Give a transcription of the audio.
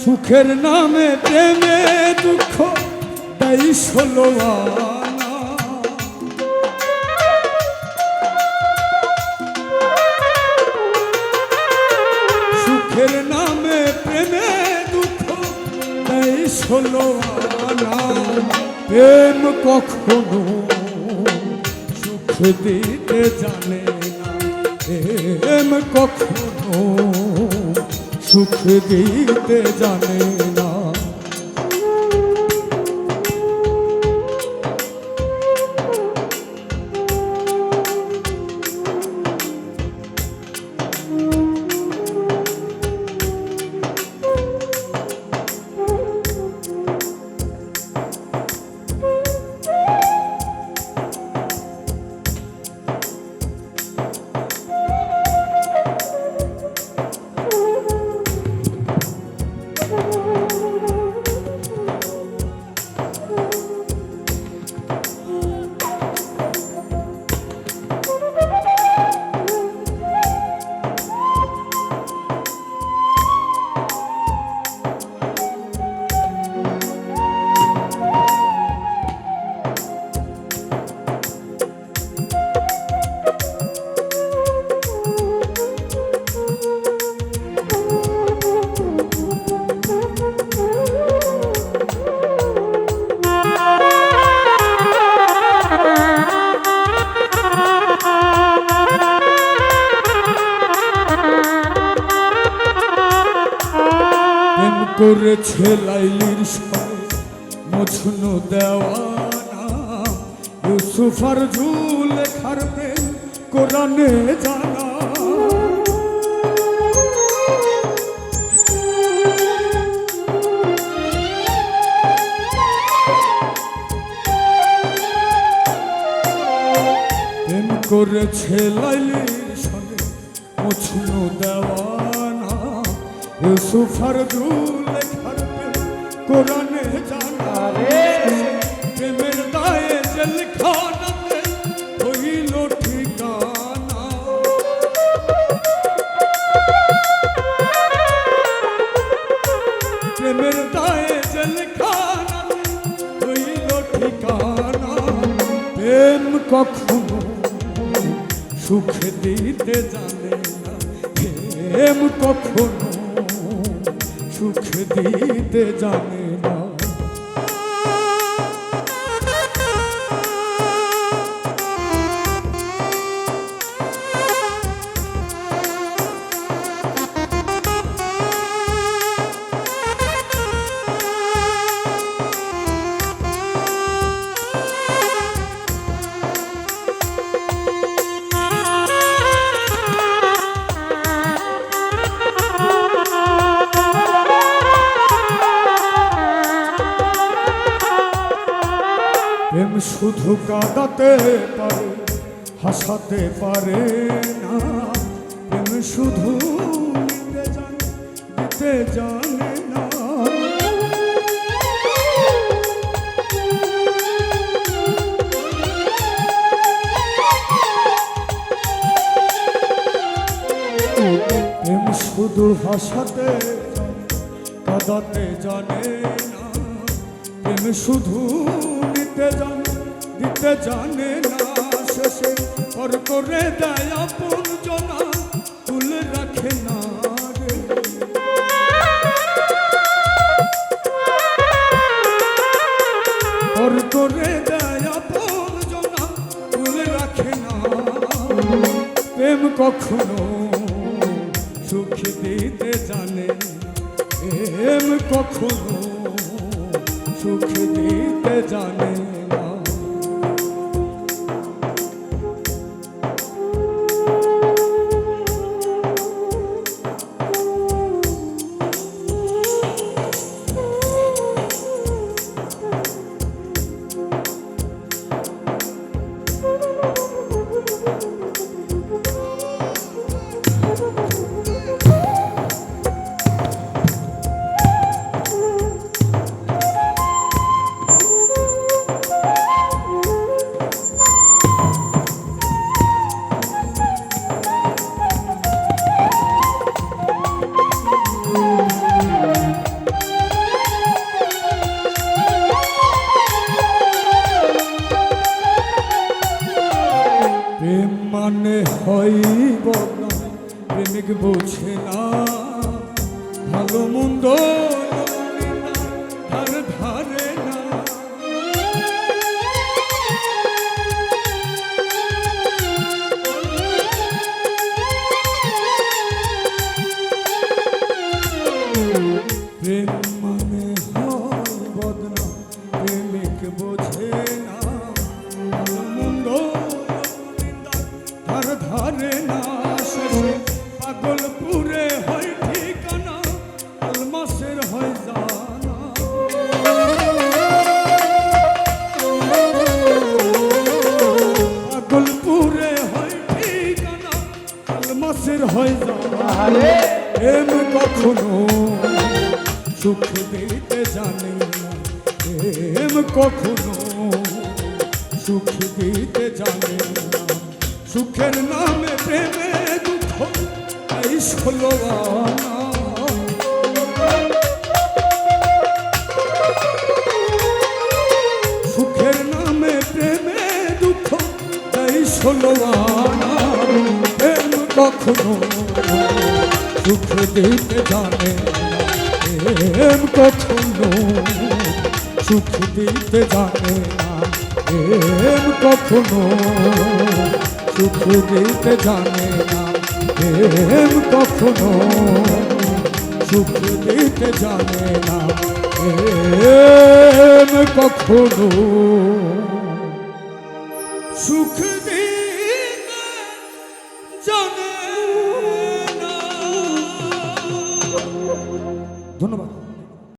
সুখের নামে প্রেমে দুঃখ দেয় ষোলো আনা। সুখের নামে প্রেমে দুঃখ দেয় ষোলো আনা। প্রেম কখনো সুখ দিতে জানে না, প্রেম কখনো সুখ দিতে জানে না। করেছে লাইলির সঙ্গে মজনু দেওয়ানা। ইউসুফ আর জুলেখার প্রেম কোরআনে জানা। প্রেম করেছে লাইলির সঙ্গে মজনু দেওয়ানা। ইউসুফ আর জুলেখার প্রেম কোরআনে জানা। প্রেমের দায়ে জেলখানাতে হইল ঠিকানা। প্রেমের দায়ে জেলখানাতে হইল ঠিকানা। প্রেম কখনো সুখ দিতে জানে না, প্রেম কখনো সুখ দিতে জানে না। প্রেম শুধু কাঁদাতে পারে, হাসাতে পারে না। প্রেম শুধু দিতে জানে না। প্রেম শুধু হাসাতে কাঁদাতে জানে না। প্রেম শুধু দিতে জানে না। শেষে পর করে দেয় আপন জনা, তুলে রাখে না রে। পর করে দেয় আপন জনা, তুলে রাখে না। প্রেম কখনো সুখ দিতে জানে না, প্রেম কখনো সুখ দিতে জানে না। মন্দ ধার ধারে না। প্রেম মানে হয় বদনাম, প্রেমিক বোঝে না মন্দ ধার ধারে না। শেষে পাগলপুরে হয় ঠিকানা, আলমাসের হয় জানা। পাগলপুরে হয় ঠিকানা, আলমাসের হয় জানা। প্রেম কখনো সুখ দিতে জানে না, প্রেম কখনো সুখ দিতে জানে না। সুখের নামে প্রেমে দুঃখ এই ষোলো আনা। সুখের নামে প্রেমে দুঃখ এই ষোলো আনা। প্রেম কখনো সুখ দিতে জানে না, প্রেম কখনো সুখ দিতে জানে না। প্রেম কখনো সুখ দিতে জানে না, প্রেম কখনো সুখ দিতে জানে না। প্রেম কখনো সুখ